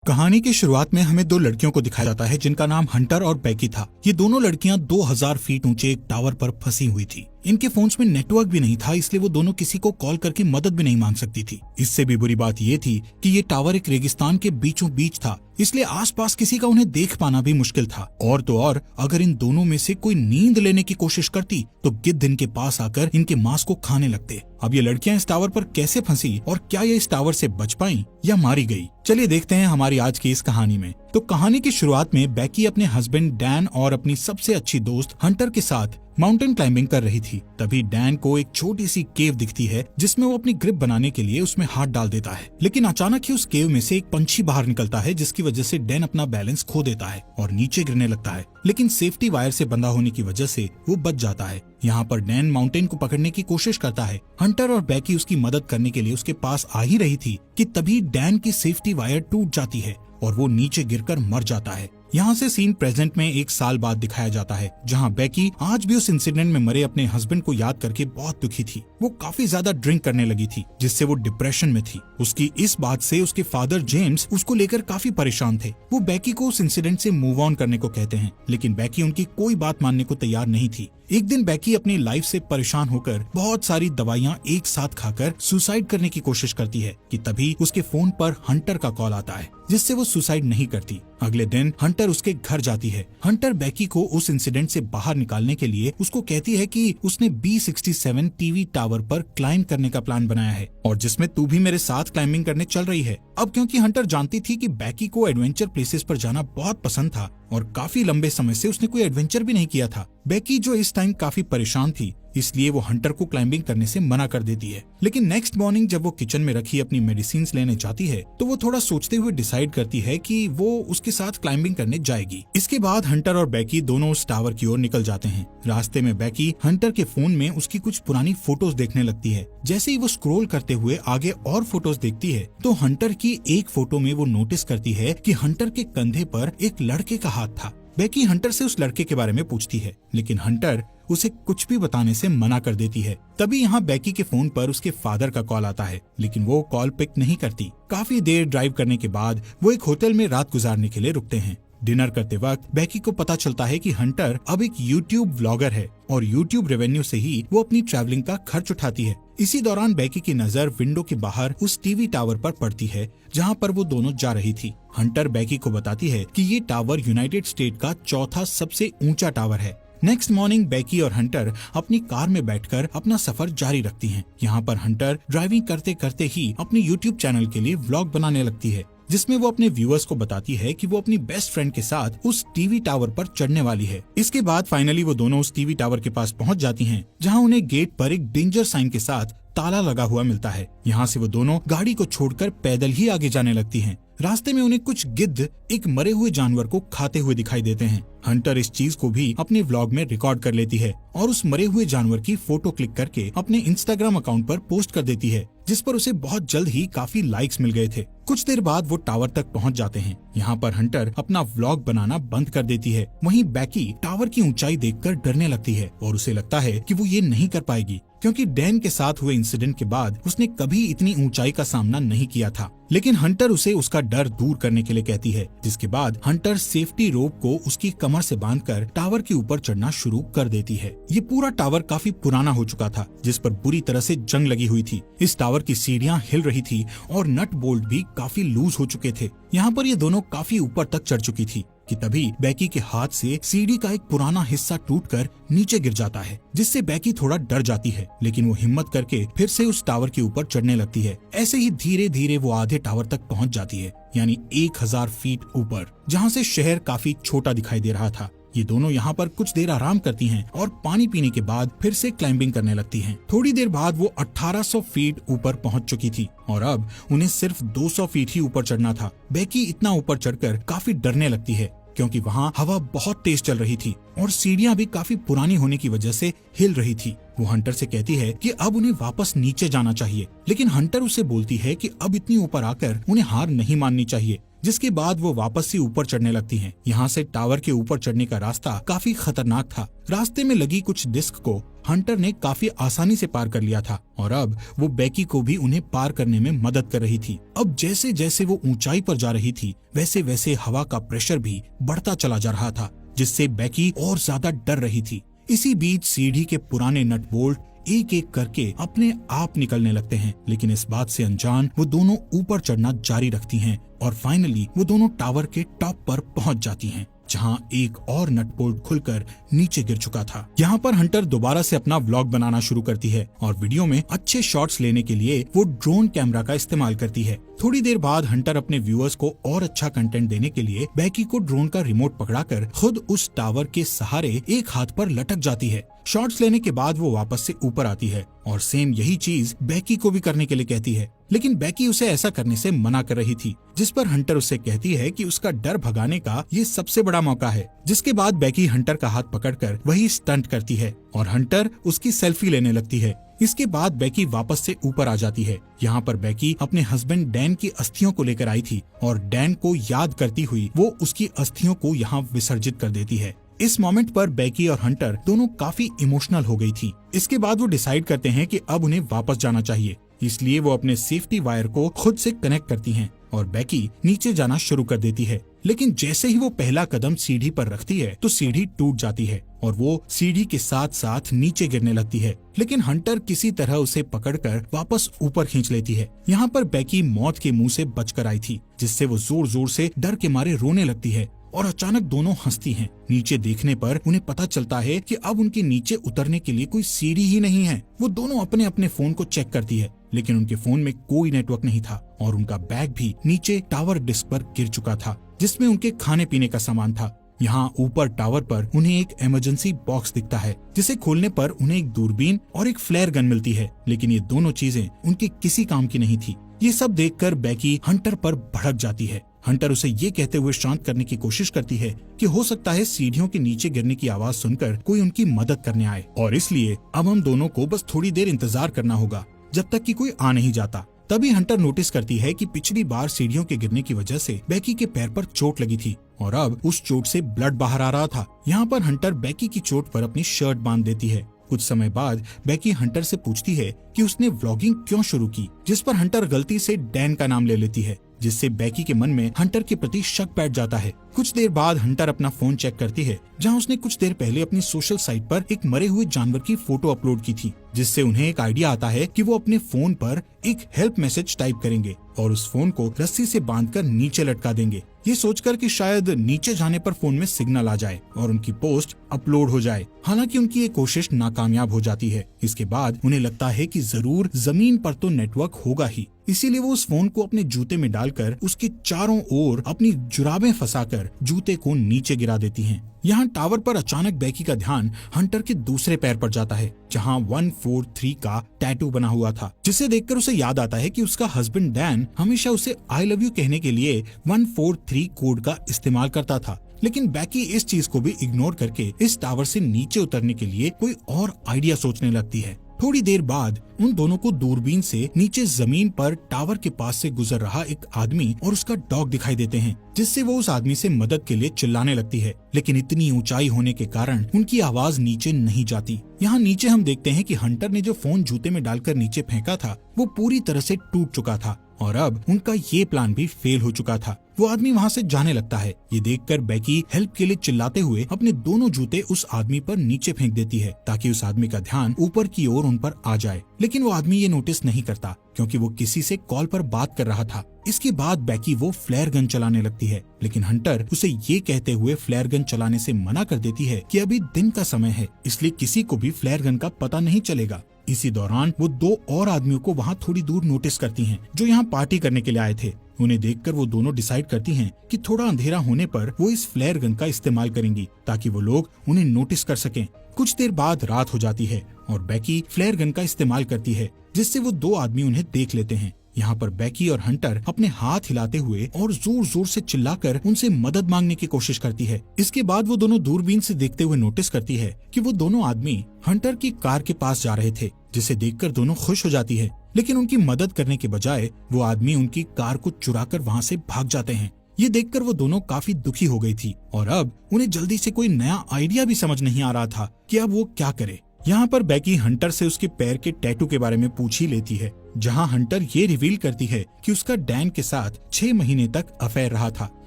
कहानी की शुरुआत में हमें दो लड़कियों को दिखाया जाता है जिनका नाम हंटर और बैकी था। ये दोनों लड़कियां 2000 फीट ऊंचे एक टावर पर फंसी हुई थी। इनके फोन्स में नेटवर्क भी नहीं था, इसलिए वो दोनों किसी को कॉल करके मदद भी नहीं मांग सकती थी। इससे भी बुरी बात ये थी कि ये टावर एक रेगिस्तान के बीचों बीच था, इसलिए आसपास किसी का उन्हें देख पाना भी मुश्किल था। और तो और अगर इन दोनों में से कोई नींद लेने की कोशिश करती तो गिद्ध इनके पास आकर इनके मांस को खाने लगते। अब ये लड़कियां इस टावर पर कैसे फंसी और क्या ये इस टावर से बच पाई या मारी गई, चलिए देखते हैं हमारी आज की इस कहानी में। तो कहानी की शुरुआत में बैकी अपने हस्बैंड डैन और अपनी सबसे अच्छी दोस्त हंटर के साथ माउंटेन क्लाइंबिंग कर रही थी। तभी डैन को एक छोटी सी केव दिखती है जिसमें वो अपनी ग्रिप बनाने के लिए उसमें हाथ डाल देता है। लेकिन अचानक ही उस केव में से एक पंछी बाहर निकलता है, जिसकी वजह से डैन अपना बैलेंस खो देता है और नीचे गिरने लगता है। लेकिन सेफ्टी वायर से बंधा होने की वजह से वो बच जाता है। यहाँ पर डैन माउंटेन को पकड़ने की कोशिश करता है। हंटर और बैकी उसकी मदद करने के लिए उसके पास आ ही रही थी कि तभी डैन की सेफ्टी वायर टूट जाती है और वो नीचे गिरकर मर जाता है। यहाँ से सीन प्रेजेंट में 1 साल बाद दिखाया जाता है, जहाँ बैकी आज भी उस इंसिडेंट में मरे अपने हस्बैंड को याद करके बहुत दुखी थी। वो काफी ज्यादा ड्रिंक करने लगी थी, जिससे वो डिप्रेशन में थी। उसकी इस बात से उसके फादर जेम्स उसको लेकर काफी परेशान थे। वो बैकी को उस इंसिडेंट से मूव ऑन करने को कहते हैं, लेकिन बैकी उनकी कोई बात मानने को तैयार नहीं थी। एक दिन बैकी अपनी लाइफ से परेशान होकर बहुत सारी दवाइयाँ एक साथ खाकर सुसाइड करने की कोशिश करती है कि तभी उसके फोन पर हंटर का कॉल आता है, जिससे वो सुसाइड नहीं करती। अगले दिन हंटर उसके घर जाती है। हंटर बैकी को उस इंसिडेंट से बाहर निकालने के लिए उसको कहती है कि उसने B67 टीवी टावर पर क्लाइंब करने का प्लान बनाया है और जिसमें तू भी मेरे साथ क्लाइंबिंग करने चल रही है। अब क्योंकि हंटर जानती थी कि बैकी को एडवेंचर प्लेसेस पर जाना बहुत पसंद था और काफी लंबे समय से उसने कोई एडवेंचर भी नहीं किया था, बैकी जो इस टाइम काफी परेशान थी, इसलिए वो हंटर को क्लाइंबिंग करने से मना कर देती है। लेकिन नेक्स्ट मॉर्निंग जब वो किचन में रखी अपनी मेडिसिन लेने जाती है तो वो थोड़ा सोचते हुए डिसाइड करती है कि वो उसके साथ क्लाइंबिंग करने जाएगी। इसके बाद हंटर और बैकी दोनों उस टावर की ओर निकल जाते हैं। रास्ते में बैकी हंटर के फोन में उसकी कुछ पुरानी फोटोज देखने लगती है। जैसे ही वो स्क्रॉल करते हुए आगे और फोटोज देखती है तो हंटर की एक फोटो में वो नोटिस करती है कि हंटर के कंधे पर एक लड़के का हाथ था। बैकी हंटर से उस लड़के के बारे में पूछती है, लेकिन हंटर उसे कुछ भी बताने से मना कर देती है। तभी यहाँ बैकी के फोन पर उसके फादर का कॉल आता है, लेकिन वो कॉल पिक नहीं करती। काफी देर ड्राइव करने के बाद वो एक होटल में रात गुजारने के लिए रुकते हैं। डिनर करते वक्त बैकी को पता चलता है कि हंटर अब एक यूट्यूब व्लॉगर है और यूट्यूब रेवेन्यू से ही वो अपनी ट्रैवलिंग का खर्च उठाती है। इसी दौरान बैकी की नजर विंडो के बाहर उस टीवी टावर पर पड़ती है जहाँ पर वो दोनों जा रही थी। हंटर बैकी को बताती है कि ये टावर यूनाइटेड स्टेट का चौथा सबसे ऊंचा टावर है। नेक्स्ट मॉर्निंग बैकी और हंटर अपनी कार में बैठकर अपना सफर जारी रखती हैं। यहाँ पर हंटर ड्राइविंग करते करते ही अपने यूट्यूब चैनल के लिए व्लॉग बनाने लगती है, जिसमें वो अपने व्यूअर्स को बताती है कि वो अपनी बेस्ट फ्रेंड के साथ उस टीवी टावर पर चढ़ने वाली है। इसके बाद फाइनली वो दोनों उस टीवी टावर के पास पहुंच जाती हैं, जहां उन्हें गेट पर एक डेंजर साइन के साथ ताला लगा हुआ मिलता है। यहाँ से वो दोनों गाड़ी को छोड़कर पैदल ही आगे जाने लगती हैं। रास्ते में उन्हें कुछ गिद्ध एक मरे हुए जानवर को खाते हुए दिखाई देते हैं। हंटर इस चीज को भी अपने व्लॉग में रिकॉर्ड कर लेती है और उस मरे हुए जानवर की फोटो क्लिक करके अपने इंस्टाग्राम अकाउंट पर पोस्ट कर देती है, जिस पर उसे बहुत जल्द ही काफी लाइक्स मिल गए थे। कुछ देर बाद वो टावर तक पहुंच जाते हैं। यहाँ पर हंटर अपना व्लॉग बनाना बंद कर देती है। वहीं बैकी टावर की ऊंचाई देखकर डरने लगती है और उसे लगता है कि वो ये नहीं कर पाएगी, क्योंकि डैन के साथ हुए इंसिडेंट के बाद उसने कभी इतनी ऊंचाई का सामना नहीं किया था। लेकिन हंटर उसे उसका डर दूर करने के लिए कहती है, जिसके बाद हंटर सेफ्टी रोप को उसकी कमर से बांधकर टावर के ऊपर चढ़ना शुरू कर देती है। ये पूरा टावर काफी पुराना हो चुका था, जिस पर बुरी तरह से जंग लगी हुई थी। इस टावर की सीढ़ियाँ हिल रही थी और नट बोल्ट भी काफी लूज हो चुके थे। यहाँ पर ये दोनों काफी ऊपर तक चढ़ चुकी थी कि तभी बैकी के हाथ से सीढ़ी का एक पुराना हिस्सा टूटकर नीचे गिर जाता है, जिससे बैकी थोड़ा डर जाती है। लेकिन वो हिम्मत करके फिर से उस टावर के ऊपर चढ़ने लगती है। ऐसे ही धीरे धीरे वो आधे टावर तक पहुंच जाती है, यानी 1000 फीट ऊपर, जहाँ से शहर काफी छोटा दिखाई दे रहा था। ये दोनों यहाँ पर कुछ देर आराम करती हैं और पानी पीने के बाद फिर से क्लाइंबिंग करने लगती हैं। थोड़ी देर बाद वो 1800 फीट ऊपर पहुँच चुकी थी और अब उन्हें सिर्फ 200 फीट ही ऊपर चढ़ना था। बैकी इतना ऊपर चढ़कर काफी डरने लगती है, क्योंकि वहाँ हवा बहुत तेज चल रही थी और सीढ़ियाँ भी काफी पुरानी होने की वजह से हिल रही थी। वो हंटर से कहती है कि अब उन्हें वापस नीचे जाना चाहिए, लेकिन हंटर उसे बोलती है कि अब इतनी ऊपर आकर उन्हें हार नहीं माननी चाहिए। जिसके बाद वो वापस से ऊपर चढ़ने लगती हैं। यहाँ से टावर के ऊपर चढ़ने का रास्ता काफी खतरनाक था। रास्ते में लगी कुछ डिस्क को हंटर ने काफी आसानी से पार कर लिया था और अब वो बेकी को भी उन्हें पार करने में मदद कर रही थी। अब जैसे जैसे वो ऊंचाई पर जा रही थी वैसे वैसे हवा का प्रेशर भी बढ़ता चला जा रहा था, जिससे बेकी और ज्यादा डर रही थी। इसी बीच सीढ़ी के पुराने नट बोल्ट एक एक करके अपने आप निकलने लगते हैं, लेकिन इस बात से अनजान वो दोनों ऊपर चढ़ना जारी रखती हैं और फाइनली वो दोनों टावर के टॉप पर पहुंच जाती हैं, जहां एक और नट बोल्ट खुलकर नीचे गिर चुका था। यहाँ पर हंटर दोबारा से अपना व्लॉग बनाना शुरू करती है और वीडियो में अच्छे शॉट्स लेने के लिए वो ड्रोन कैमरा का इस्तेमाल करती है। थोड़ी देर बाद हंटर अपने व्यूअर्स को और अच्छा कंटेंट देने के लिए बेकी को ड्रोन का रिमोट पकड़ाकर खुद उस टावर के सहारे एक हाथ पर लटक जाती है। शॉट्स लेने के बाद वो वापस से ऊपर आती है और सेम यही चीज बेकी को भी करने के लिए कहती है, लेकिन बेकी उसे ऐसा करने से मना कर रही थी, जिस पर हंटर उससे कहती है कि उसका डर भगाने का ये सबसे बड़ा मौका है। जिसके बाद बेकी हंटर का हाथ पकड़कर वही स्टंट करती है और हंटर उसकी सेल्फी लेने लगती है। इसके बाद बेकी वापस से ऊपर आ जाती है। यहाँ पर बेकी अपने हस्बैंड डैन की अस्थियों को लेकर आई थी और डैन को याद करती हुई वो उसकी अस्थियों को यहाँ विसर्जित कर देती है। इस मोमेंट पर बेकी और हंटर दोनों काफी इमोशनल हो गई थी। इसके बाद वो डिसाइड करते हैं कि अब उन्हें वापस जाना चाहिए, इसलिए वो अपने सेफ्टी वायर को खुद से कनेक्ट करती हैं और बेकी नीचे जाना शुरू कर देती है। लेकिन जैसे ही वो पहला कदम सीढ़ी पर रखती है तो सीढ़ी टूट जाती है और वो सीढ़ी के साथ साथ नीचे गिरने लगती है, लेकिन हंटर किसी तरह उसे पकड़कर वापस ऊपर खींच लेती है। यहाँ पर बेकी मौत के मुंह से बचकर आई थी, जिससे वो जोर जोर से डर के मारे रोने लगती है और अचानक दोनों हंसती हैं। नीचे देखने पर उन्हें पता चलता है कि अब उनके नीचे उतरने के लिए कोई सीढ़ी ही नहीं है। वो दोनों अपने अपने फोन को चेक करती है, लेकिन उनके फोन में कोई नेटवर्क नहीं था और उनका बैग भी नीचे टावर डिस्क पर गिर चुका था, जिसमें उनके खाने पीने का सामान था। यहाँ ऊपर टावर पर उन्हें एक इमरजेंसी बॉक्स दिखता है, जिसे खोलने पर उन्हें एक दूरबीन और एक फ्लेयर गन मिलती है, लेकिन ये दोनों चीजें उनके किसी काम की नहीं थी। ये सब देखकर बेकी हंटर पर भड़क जाती है। हंटर उसे ये कहते हुए शांत करने की कोशिश करती है कि हो सकता है सीढ़ियों के नीचे गिरने की आवाज सुनकर कोई उनकी मदद करने आए और इसलिए अब हम दोनों को बस थोड़ी देर इंतजार करना होगा जब तक कि कोई आ नहीं जाता। तभी हंटर नोटिस करती है कि पिछली बार सीढ़ियों के गिरने की वजह से बेकी के पैर पर चोट लगी थी और अब उस चोट से ब्लड बाहर आ रहा था। यहाँ पर हंटर बेकी की चोट पर अपनी शर्ट बांध देती है। कुछ समय बाद बेकी हंटर से पूछती है कि उसने व्लॉगिंग क्यों शुरू की, जिस पर हंटर गलती से डैन का नाम ले लेती है, जिससे बेकी के मन में हंटर के प्रति शक बैठ जाता है। कुछ देर बाद हंटर अपना फोन चेक करती है, जहां उसने कुछ देर पहले अपनी सोशल साइट पर एक मरे हुए जानवर की फोटो अपलोड की थी, जिससे उन्हें एक आइडिया आता है कि वो अपने फोन पर एक हेल्प मैसेज टाइप करेंगे और उस फोन को रस्सी से बांधकर नीचे लटका देंगे, ये सोचकर कि शायद नीचे जाने पर फोन में सिग्नल आ जाए और उनकी पोस्ट अपलोड हो जाए। हालांकि उनकी ये कोशिश नाकामयाब हो जाती है। इसके बाद उन्हें लगता है कि जरूर जमीन पर तो नेटवर्क होगा ही, इसीलिए वो उस फोन को अपने जूते में डालकर उसके चारों ओर अपनी जुराबें फंसाकर जूते को नीचे गिरा देती हैं। यहाँ टावर पर अचानक बेकी का ध्यान हंटर के दूसरे पैर पर जाता है, जहाँ 143 का टैटू बना हुआ था, जिसे देखकर उसे याद आता है कि उसका हस्बैंड डैन हमेशा उसे आई लव यू कहने के लिए 143 कोड का इस्तेमाल करता था। लेकिन बेकी इस चीज को भी इग्नोर करके इस टावर से नीचे उतरने के लिए कोई और आइडिया सोचने लगती है। थोड़ी देर बाद उन दोनों को दूरबीन से नीचे जमीन पर टावर के पास से गुजर रहा एक आदमी और उसका डॉग दिखाई देते हैं, जिससे वो उस आदमी से मदद के लिए चिल्लाने लगती है, लेकिन इतनी ऊंचाई होने के कारण उनकी आवाज नीचे नहीं जाती। यहाँ नीचे हम देखते हैं कि हंटर ने जो फोन जूते में डालकर नीचे फेंका था वो पूरी तरह से टूट चुका था और अब उनका ये प्लान भी फेल हो चुका था। वो आदमी वहाँ से जाने लगता है। ये देखकर बेकी हेल्प के लिए चिल्लाते हुए अपने दोनों जूते उस आदमी पर नीचे फेंक देती है, ताकि उस आदमी का ध्यान ऊपर की ओर उन पर आ जाए। लेकिन वो आदमी ये नोटिस नहीं करता, क्योंकि वो किसी से कॉल पर बात कर रहा था। इसके बाद बेकी वो फ्लेयर गन चलाने लगती है, लेकिन हंटर उसे ये कहते हुए फ्लेयर गन चलाने से मना कर देती है कि अभी दिन का समय है, इसलिए किसी को भी फ्लेयर गन का पता नहीं चलेगा। इसी दौरान वो दो और आदमियों को वहाँ थोड़ी दूर नोटिस करती हैं, जो यहाँ पार्टी करने के लिए आए थे। उन्हें देखकर वो दोनों डिसाइड करती हैं कि थोड़ा अंधेरा होने पर वो इस फ्लेयर गन का इस्तेमाल करेंगी, ताकि वो लोग उन्हें नोटिस कर सकें। कुछ देर बाद रात हो जाती है और बेकी फ्लेयर गन का इस्तेमाल करती है, जिससे वो दो आदमी उन्हें देख लेते हैं। यहाँ पर बेकी और हंटर अपने हाथ हिलाते हुए और जोर जोर से चिल्लाकर उनसे मदद मांगने की कोशिश करती है। इसके बाद वो दोनों दूरबीन से देखते हुए नोटिस करती है कि वो दोनों आदमी हंटर की कार के पास जा रहे थे, जिसे देखकर दोनों खुश हो जाती है। लेकिन उनकी मदद करने के बजाय वो आदमी उनकी कार को चुराकर वहाँ से भाग जाते हैं। ये देखकर वो दोनों काफी दुखी हो गई थी और अब उन्हें जल्दी से कोई नया आइडिया भी समझ नहीं आ रहा था कि अब वो क्या करे। यहाँ पर बेकी हंटर से उसके पैर के टैटू के बारे में पूछ ही लेती है, जहाँ हंटर ये रिवील करती है कि उसका डैन के साथ 6 महीने तक अफेयर रहा था।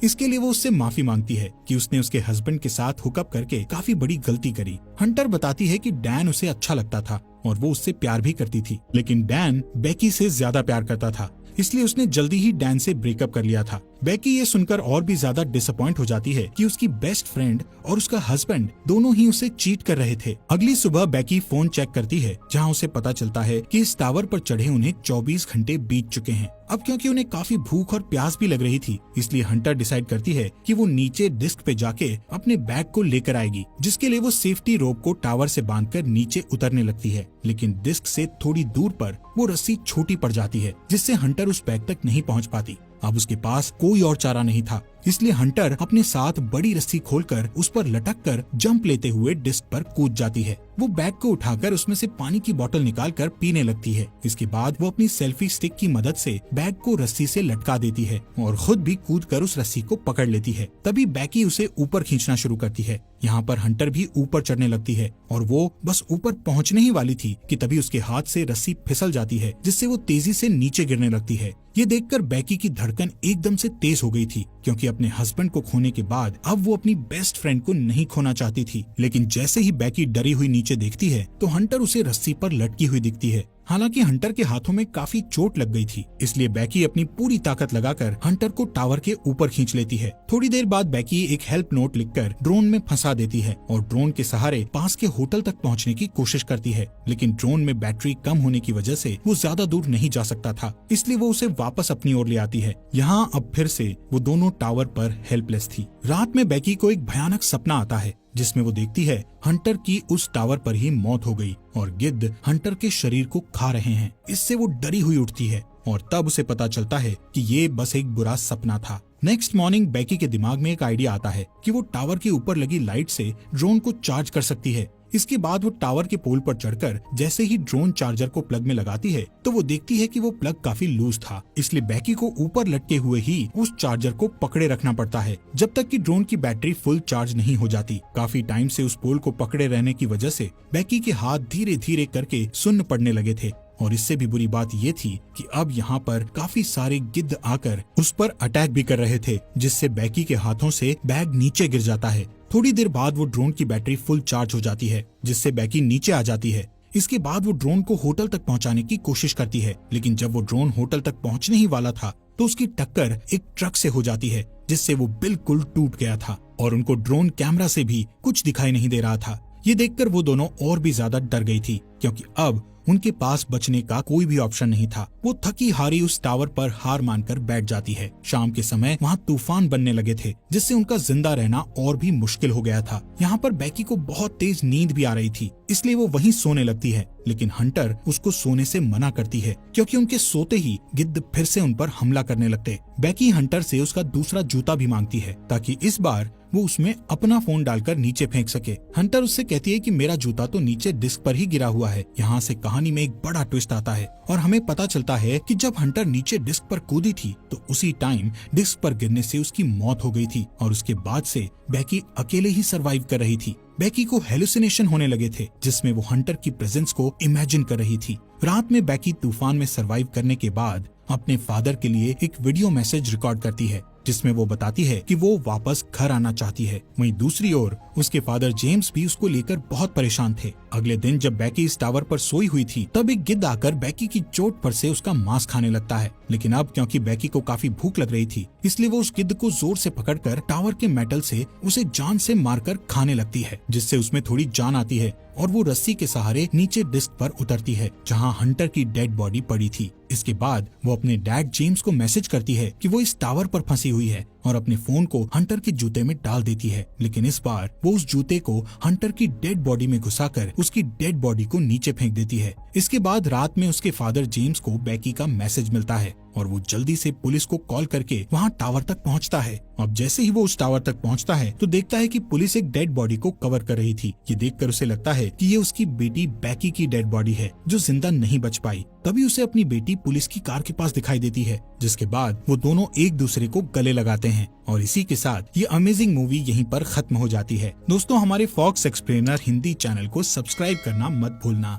इसके लिए वो उससे माफी मांगती है कि उसने उसके हस्बैंड के साथ हुकअप करके काफी बड़ी गलती करी। हंटर बताती है कि डैन उसे अच्छा लगता था और वो उससे प्यार भी करती थी, लेकिन डैन बेकी से ज्यादा प्यार करता था, इसलिए उसने जल्दी ही डैन से ब्रेकअप कर लिया था। बेकी ये सुनकर और भी ज्यादा डिसअपॉइंट हो जाती है कि उसकी बेस्ट फ्रेंड और उसका हस्बैंड दोनों ही उसे चीट कर रहे थे। अगली सुबह बेकी फोन चेक करती है, जहां उसे पता चलता है कि इस टावर पर चढ़े उन्हें 24 घंटे बीत चुके हैं। अब क्योंकि उन्हें काफी भूख और प्यास भी लग रही थी, इसलिए हंटर डिसाइड करती है कि वो नीचे डिस्क पे जाके अपने बैग को लेकर आएगी, जिसके लिए वो सेफ्टी रोप को टावर से बांधकर नीचे उतरने लगती है। लेकिन डिस्क से थोड़ी दूर पर वो रस्सी छोटी पड़ जाती है, जिससे हंटर उस बैग तक नहीं पहुंच पाती। अब उसके पास कोई और चारा नहीं था, इसलिए हंटर अपने साथ बड़ी रस्सी खोलकर उस पर लटक कर जंप लेते हुए डिस्क पर कूद जाती है। वो बैग को उठाकर उसमें से पानी की बोतल निकालकर पीने लगती है। इसके बाद वो अपनी सेल्फी स्टिक की मदद से बैग को रस्सी से लटका देती है और खुद भी कूदकर उस रस्सी को पकड़ लेती है। तभी बेकी उसे ऊपर खींचना शुरू करती है। यहाँ पर हंटर भी ऊपर चढ़ने लगती है और वो बस ऊपर पहुँचने ही वाली थी कि तभी उसके हाथ से रस्सी फिसल जाती है, जिससे वो तेजी से नीचे गिरने लगती है। ये देखकर बेकी की धड़कन एकदम से तेज हो गई थी, क्योंकि अपने हस्बैंड को खोने के बाद अब वो अपनी बेस्ट फ्रेंड को नहीं खोना चाहती थी। लेकिन जैसे ही बेकी डरी हुई नीचे देखती है तो हंटर उसे रस्सी पर लटकी हुई दिखती है। हालांकि हंटर के हाथों में काफी चोट लग गई थी, इसलिए बेकी अपनी पूरी ताकत लगाकर हंटर को टावर के ऊपर खींच लेती है। थोड़ी देर बाद बेकी एक हेल्प नोट लिखकर ड्रोन में फंसा देती है और ड्रोन के सहारे पास के होटल तक पहुंचने की कोशिश करती है, लेकिन ड्रोन में बैटरी कम होने की वजह से वो ज्यादा दूर नहीं जा सकता था, इसलिए वो उसे वापस अपनी ओर ले आती है। यहाँ अब फिर से वो दोनों टावर पर हेल्पलेस थी। रात में बेकी को एक भयानक सपना आता है, जिसमें वो देखती है हंटर की उस टावर पर ही मौत हो गई और गिद्ध हंटर के शरीर को खा रहे हैं। इससे वो डरी हुई उठती है और तब उसे पता चलता है कि ये बस एक बुरा सपना था। नेक्स्ट मॉर्निंग बेकी के दिमाग में एक आइडिया आता है कि वो टावर के ऊपर लगी लाइट से ड्रोन को चार्ज कर सकती है। इसके बाद वो टावर के पोल पर चढ़कर जैसे ही ड्रोन चार्जर को प्लग में लगाती है तो वो देखती है कि वो प्लग काफी लूज था, इसलिए बेकी को ऊपर लटके हुए ही उस चार्जर को पकड़े रखना पड़ता है जब तक कि ड्रोन की बैटरी फुल चार्ज नहीं हो जाती। काफी टाइम से उस पोल को पकड़े रहने की वजह से बेकी के हाथ धीरे धीरे करके सुन्न पड़ने लगे थे और इससे भी बुरी बात ये थी कि अब यहाँ पर काफी सारे गिद्ध आकर उस पर अटैक भी कर रहे थे, जिससे बेकी के हाथों से बैग नीचे गिर जाता है। थोड़ी देर बाद वो ड्रोन की बैटरी फुल चार्ज हो जाती है, जिससे बेकी नीचे आ जाती है। इसके बाद वो ड्रोन को होटल तक पहुंचाने की कोशिश करती है, लेकिन जब वो ड्रोन होटल तक पहुंचने ही वाला था तो उसकी टक्कर एक ट्रक से हो जाती है, जिससे वो बिल्कुल टूट गया था और उनको ड्रोन कैमरा से भी कुछ दिखाई नहीं दे रहा था। ये देखकर वो दोनों और भी ज्यादा डर गई थी, क्योंकि अब उनके पास बचने का कोई भी ऑप्शन नहीं था। वो थकी हारी उस टावर पर हार मानकर बैठ जाती है। शाम के समय वहाँ तूफान बनने लगे थे, जिससे उनका जिंदा रहना और भी मुश्किल हो गया था। यहाँ पर बेकी को बहुत तेज नींद भी आ रही थी, इसलिए वो वहीं सोने लगती है, लेकिन हंटर उसको सोने से मना करती है, क्योंकि उनके सोते ही गिद्ध फिर से उन पर हमला करने लगते। बेकी हंटर से उसका दूसरा जूता भी मांगती है, ताकि इस बार वो उसमें अपना फोन डालकर नीचे फेंक सके। हंटर उससे कहती है कि मेरा जूता तो नीचे डिस्क पर ही गिरा हुआ है। यहाँ से कहानी में एक बड़ा ट्विस्ट आता है और हमें पता चलता है कि जब हंटर नीचे डिस्क पर कूदी थी तो उसी टाइम डिस्क पर गिरने से उसकी मौत हो गई थी और उसके बाद से बेकी अकेले ही सरवाइव कर रही थी। बेकी को हेलुसिनेशन होने लगे थे, जिसमें वो हंटर की प्रेजेंस को इमेजिन कर रही थी। रात में बेकी तूफान में सरवाइव करने के बाद अपने फादर के लिए एक वीडियो मैसेज रिकॉर्ड करती है, जिसमें वो बताती है कि वो वापस घर आना चाहती है। वहीं दूसरी ओर उसके फादर जेम्स भी उसको लेकर बहुत परेशान थे। अगले दिन जब बेकी इस टावर पर सोई हुई थी तब एक गिद्ध आकर बेकी की चोट पर से उसका मांस खाने लगता है, लेकिन अब क्योंकि बेकी को काफी भूख लग रही थी इसलिए वो उस गिद्ध को जोर से पकड़कर टावर के मेटल से उसे जान से मारकर खाने लगती है, जिससे उसमें थोड़ी जान आती है और वो रस्सी के सहारे नीचे डिस्क पर उतरती है, जहां हंटर की डेड बॉडी पड़ी थी। इसके बाद वो अपने डैड जेम्स को मैसेज करती है कि वो इस टावर पर फंसी हुई है और अपने फोन को हंटर के जूते में डाल देती है, लेकिन इस बार वो उस जूते को हंटर की डेड बॉडी में घुसाकर उसकी डेड बॉडी को नीचे फेंक देती है। इसके बाद रात में उसके फादर जेम्स को बेकी का मैसेज मिलता है और वो जल्दी से पुलिस को कॉल करके वहाँ टावर तक पहुँचता है। अब जैसे ही वो उस टावर तक पहुँचता है तो देखता है कि पुलिस एक डेड बॉडी को कवर कर रही थी। ये देखकर उसे लगता है कि ये उसकी बेटी बेकी की डेड बॉडी है जो जिंदा नहीं बच पाई। तभी उसे अपनी बेटी पुलिस की कार के पास दिखाई देती है, जिसके बाद वो दोनों एक दूसरे को गले लगाते हैं। हैं और इसी के साथ ये अमेजिंग मूवी यहीं पर खत्म हो जाती है। दोस्तों, हमारे फॉक्स एक्सप्लेनर हिंदी चैनल को सब्सक्राइब करना मत भूलना।